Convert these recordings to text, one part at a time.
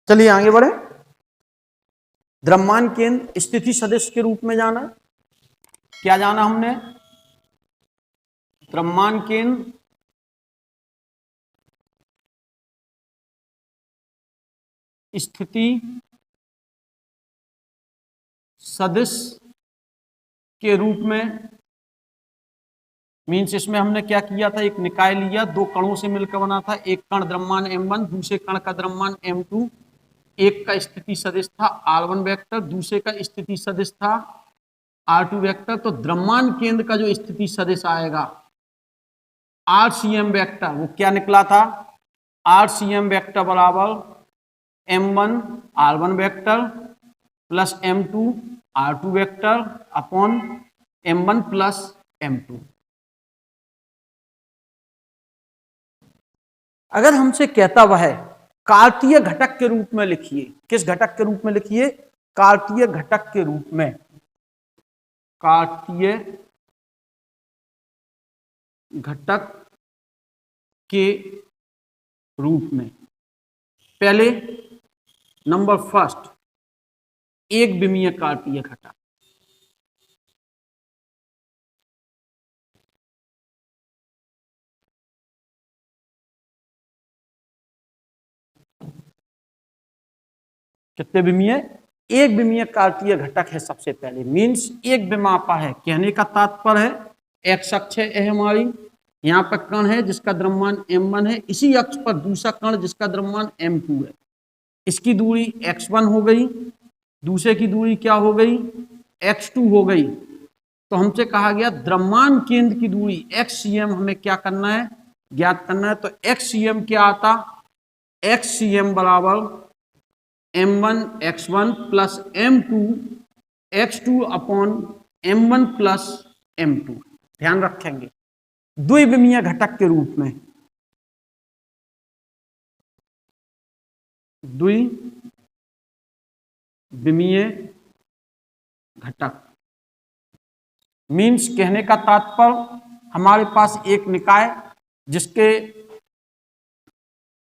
चलिए आगे बढ़े। द्रव्यमान केंद्र स्थिति सदिश के रूप में जाना। क्या जाना हमने? द्रव्यमान केंद्र स्थिति सदिश के रूप में। मीन्स इसमें हमने क्या किया था, एक निकाय लिया, दो कणों से मिलकर बना था। एक कण द्रव्यमान m1, दूसरे कण का द्रव्यमान m2। एक का स्थिति सदिश था r1 वेक्टर, दूसरे का स्थिति सदिश था r2 वेक्टर। तो द्रव्यमान केंद्र का जो स्थिति सदिश आएगा RCM वेक्टर, वो क्या निकला था? RCM वेक्टर बराबर m1 r1 vector plus m2 r2 vector upon m1 plus m2। अगर हमसे कहता वह कार्तीय घटक के रूप में लिखिए, किस घटक के रूप में लिखिए? कार्तीय घटक के रूप में। कार्तीय घटक के रूप में। पहले नंबर फर्स्ट, एक विमीय कार्तीय घटक। कितने विमीय? एक विमीय कार्तीय घटक है सबसे पहले। मीन्स एक विमापा है, कहने का तात्पर्य है एक्स अक्ष है हमारी, यहाँ पर कण है जिसका द्रव्यमान m1 है, इसी अक्ष पर दूसरा कण जिसका द्रव्यमान m2 है। इसकी दूरी x1 हो गई, दूसरे की दूरी क्या हो गई? x2 हो गई। तो हमसे कहा गया द्रव्यमान केंद्र की दूरी xcm हमें क्या करना है? ज्ञात करना है। तो xcm क्या आता? xcm बराबर m1 x1 plus m2 x2 upon m1 plus m2। ध्यान रखेंगे द्विविमीय घटक के रूप में। द्विविमीय घटक मीन्स कहने का तात्पर्य हमारे पास एक निकाय जिसके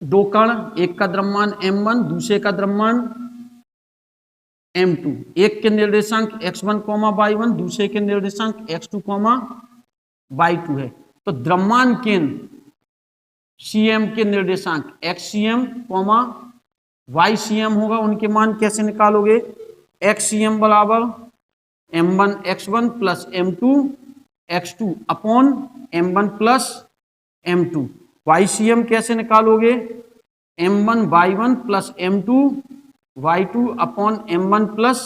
दो कण, एक का द्रव्यमान m1 दूसरे का द्रव्यमान m2, एक के निर्देशांक x1, y1 दूसरे के निर्देशांक x2, y2 है। तो द्रव्यमान केंद्र cm के निर्देशांक xcm, ycm होगा। उनके मान कैसे निकालोगे? xcm बराबर m1 x1 plus m2 x2 upon m1 plus m2। ycm कैसे निकालोगे? m1 y1 plus m2 y2 upon m1 plus,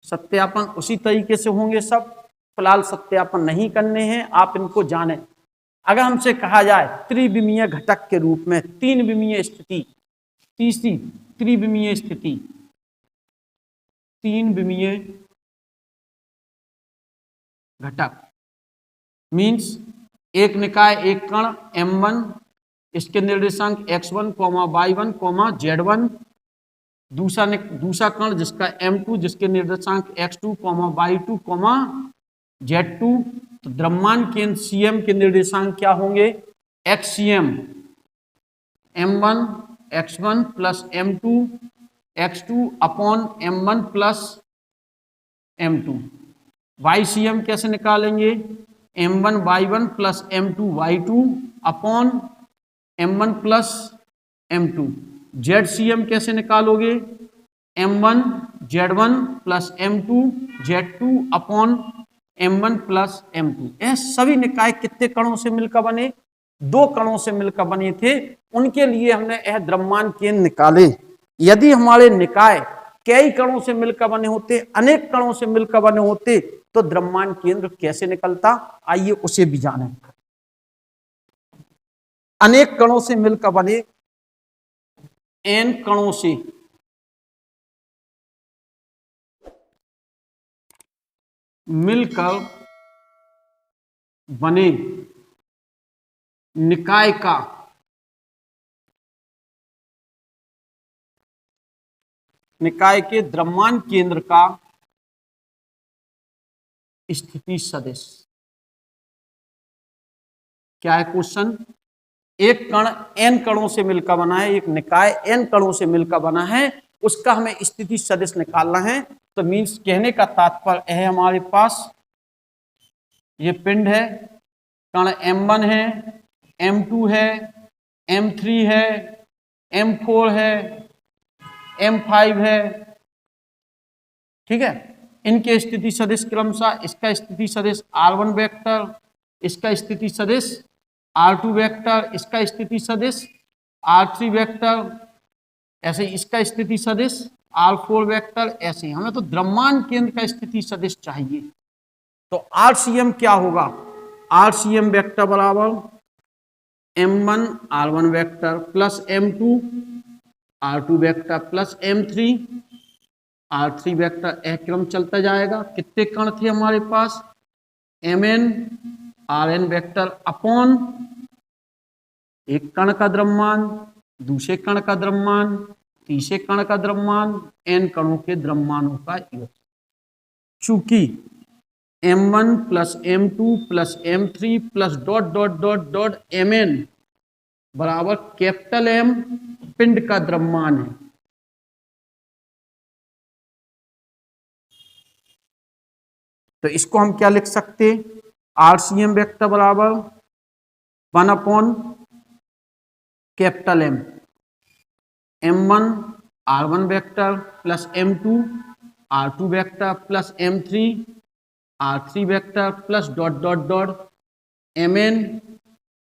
सत्यापन उसी तरीके से होंगे सब, फिलहाल सत्यापन नहीं करने हैं, आप इनको जानें। अगर हमसे कहा जाए त्रिविमीय घटक के रूप में, तीन विमीय स्थिति, तीसरी त्रिविमीय स्थिति, तीन विमीय घटक मीन्स एक निकाय, एक कण m1, इसके निर्देशांक x1, y1, z1, दूसरा कण जिसका m2 जिसके निर्देशांक x2, y2, z2। तो द्रव्यमान केंद्र cm के निर्देशांक क्या होंगे? xcm m1 x1 plus m2 x2 upon m1 plus m2। ycm कैसे निकालेंगे? m1 y1 plus m2 y2 upon m1 plus m2। zcm कैसे निकालोगे? m1 z1 plus m2 z2 upon m1 plus m2। यह सभी निकाय कितने कणों से मिलकर बने? दो कणों से मिलकर बने थे, उनके लिए हमने यह द्रव्यमान केंद्र निकाले। यदि हमारे निकाय कई कणों से मिलकर बने होते, अनेक कणों से मिलकर बने होते, तो द्रव्यमान केंद्र कैसे निकलता? आइए उसे भी जानें। अनेक कणों से मिलकर बने, n कणों से मिलकर बने निकाय का निकाय के द्रव्यमान केंद्र का स्थिति सदिश क्या है? क्वेश्चन, एक कण n कणों से मिलकर बना है, एक निकाय n कणों से मिलकर बना है, उसका हमें स्थिति सदिश निकालना है। तो मीन्स कहने का तात्पर्य है हमारे पास ये पिंड है, कण m1 है, m2 है, m3 है, m4 है, m5 है, ठीक है। इनके स्थिति सदिश क्रमशः इसका स्थिति सदिश r1 वेक्टर, इसका स्थिति सदिश r2 वेक्टर, इसका स्थिति सदिश r3 वेक्टर, ऐसे इसका स्थिति सदिश r4 वेक्टर, ऐसे हमें तो द्रव्यमान केंद्र का स्थिति सदिश चाहिए। तो RCM क्या होगा? RCM वेक्टर बराबर m1 r1 vector plus m2 r2 vector plus m3 r3 vector, एक क्रम चलता जाएगा। कितने कण थे हमारे पास? mn rn वेक्टर अपॉन एक कण का द्रव्यमान, दूसरे कण का द्रव्यमान, तीसरे कण का द्रव्यमान, n कणों के द्रव्यमानों का योग। चूंकि m1 plus m2 plus m3 plus dot dot dot dot mn बराबर कैपिटल M पिंड का द्रव्यमान है, तो इसको हम क्या लिख सकते? RCM वेक्टर बराबर 1 upon capital M, m1 r1 vector plus m2 r2 vector plus m3 r3 vector plus dot dot dot mn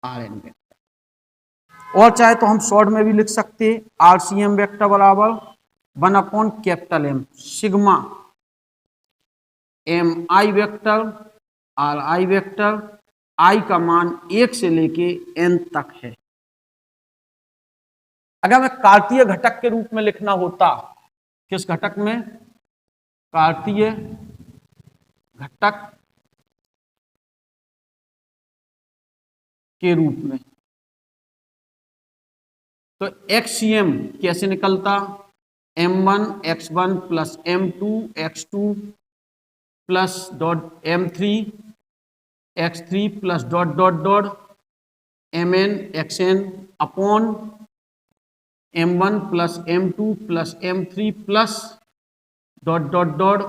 rn vector. और चाहे तो हम शॉर्ट में भी लिख सकते RCM वेक्टर बराबर 1 upon capital M sigma mi vector ri vector, i का मान 1 से लेके n तक है। अगर मैं कार्तीय घटक के रूप में लिखना होता, किस घटक में? कार्तीय घटक के रूप में, तो XCM कैसे निकलता? m1 x1 plus m2 x2 plus dot m3 x3 plus dot dot dot mn xn upon m1 plus m2 plus m3 plus dot dot dot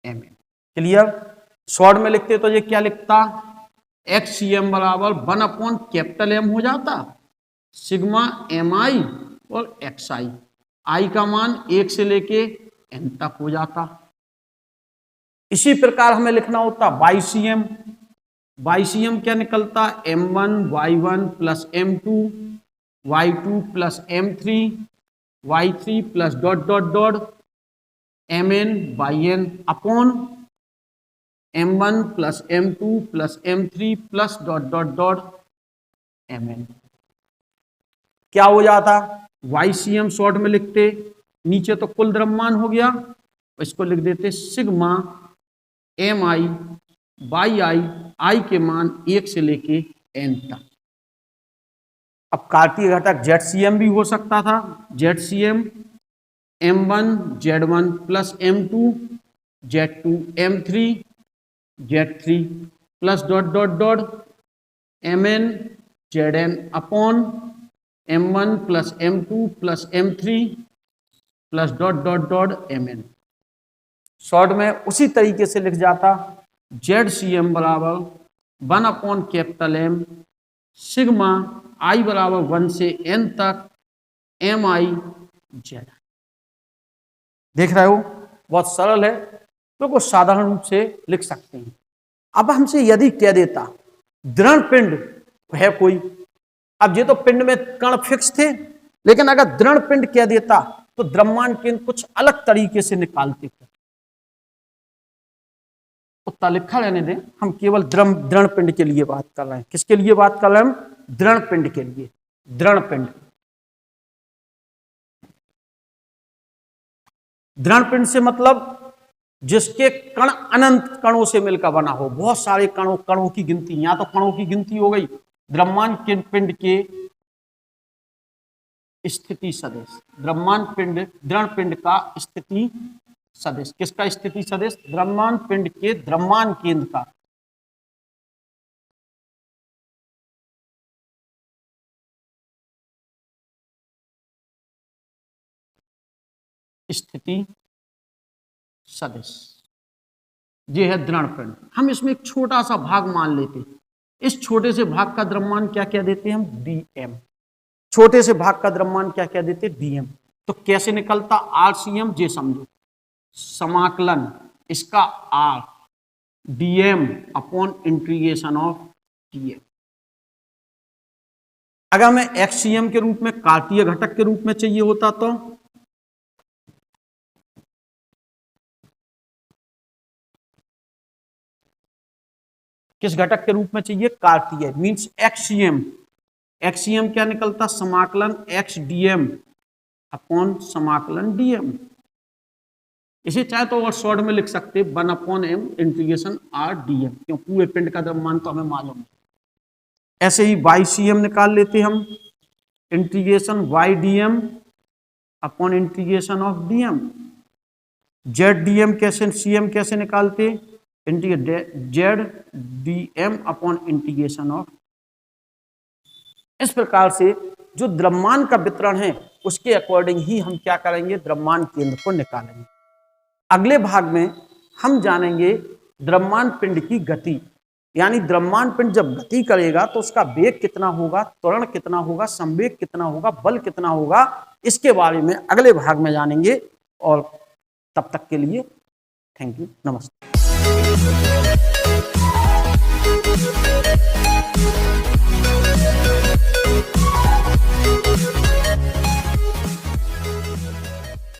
mn। Clear? Short में लिखते तो ये क्या लिखता? XCM बराबर 1 अपॉन कैपिटल M हो जाता sigma mi और xi, i का मान 1 से लेके n तक हो जाता। इसी प्रकार हमें लिखना होता YCM, YCM क्या निकलता? m1 y1 plus m2 y2 plus m3 y3 plus dot dot dot mn yn upon m1 plus m2 plus m3 plus dot dot dot mn। क्या हो जाता? YCM शॉर्ट में लिखते, नीचे तो कुल द्रव्यमान हो गया, इसको लिख देते सिग्मा mi बाई आई के मान 1 से लेके n तक। अब कार्तीय घटक ZCM भी हो सकता था, ZCM m1 z1 plus m2 z2 m3 z3 plus dot dot dot mn zn upon m1 plus m2 plus m3 plus dot dot dot mn। Short में उसी तरीके से लिख जाता ZCM बराबर 1 upon capital M sigma i बराबर 1 से n तक mi z। देख रहे हो, बहुत सरल है, बिल्कुल साधारण रूप से लिख सकते हैं। अब हमसे यदि कह देता दृढ़ पिंड है कोई, अब ये तो पिंड में कण फिक्स थे, लेकिन अगर दृढ़ पिंड कह देता तो द्रव्यमान केंद्र कुछ अलग तरीके से निकालते थे। उत्तर लिखा रहने दें, हम केवल दृढ़ पिंड के लिए बात कर रहे हैं। किसके लिए बात कर रहे हैं हम? दृढ़ पिंड के लिए। दृढ़ पिंड, दृढ़ पिंड से मतलब जिसके कण अनंत कणों से मिलकर बना हो, बहुत सारे कणों की गिनती, यहां तो कणों की गिनती हो गई। द्रव्यमान पिंड के स्थिति सदिश, द्रव्यमान पिंड, दृढ़ पिंड का स्थिति सदिश, किसका स्थिति सदिश? द्रव्यमान पिंड के द्रव्यमान केंद्र का। स्थिति सदिश, ये है दृढ़ पिंड। हम इसमें एक छोटा सा भाग मान लेते हैं, इस छोटे से भाग का द्रव्यमान क्या क्या देते हैं हम, dm। छोटे से भाग का द्रव्यमान क्या क्या देते, dm। तो कैसे निकलता RCM, जे समझो, समाकलन इसका r dm upon integration of dm। अगर हमें XCM के रूप में, कार्तीय घटक के रूप में चाहिए होता तो किस घटक के रूप में चाहिए, कार्तीय, मींस XCM। XCM क्या निकलता, समाकलन x dm अपॉन समाकलन dm। इसे चाहे तो और शॉर्ट में लिख सकते 1 upon m integration r dm, क्यों पूरे पिंड का द्रव्यमान तो हमें मालूम है। ऐसे ही YCM निकाल लेते हम, integration y dm upon integration of dm। ZDM कैसे, CM कैसे निकालते, ZDM अपॉन इंटीग्रेशन ऑफ। इस प्रकार से जो द्रव्यमान का वितरण है उसके अकॉर्डिंग ही हम क्या करेंगे, द्रव्यमान केंद्र को निकालेंगे। अगले भाग में हम जानेंगे द्रव्यमान पिंड की गति, यानी द्रव्यमान पिंड जब गति करेगा तो उसका वेग कितना होगा, त्वरण कितना होगा, संवेग कितना होगा, बल कितना होगा, इसके बारे में अगले भाग में जानेंगे। और तब तक के लिए थैंक यू, नमस्ते।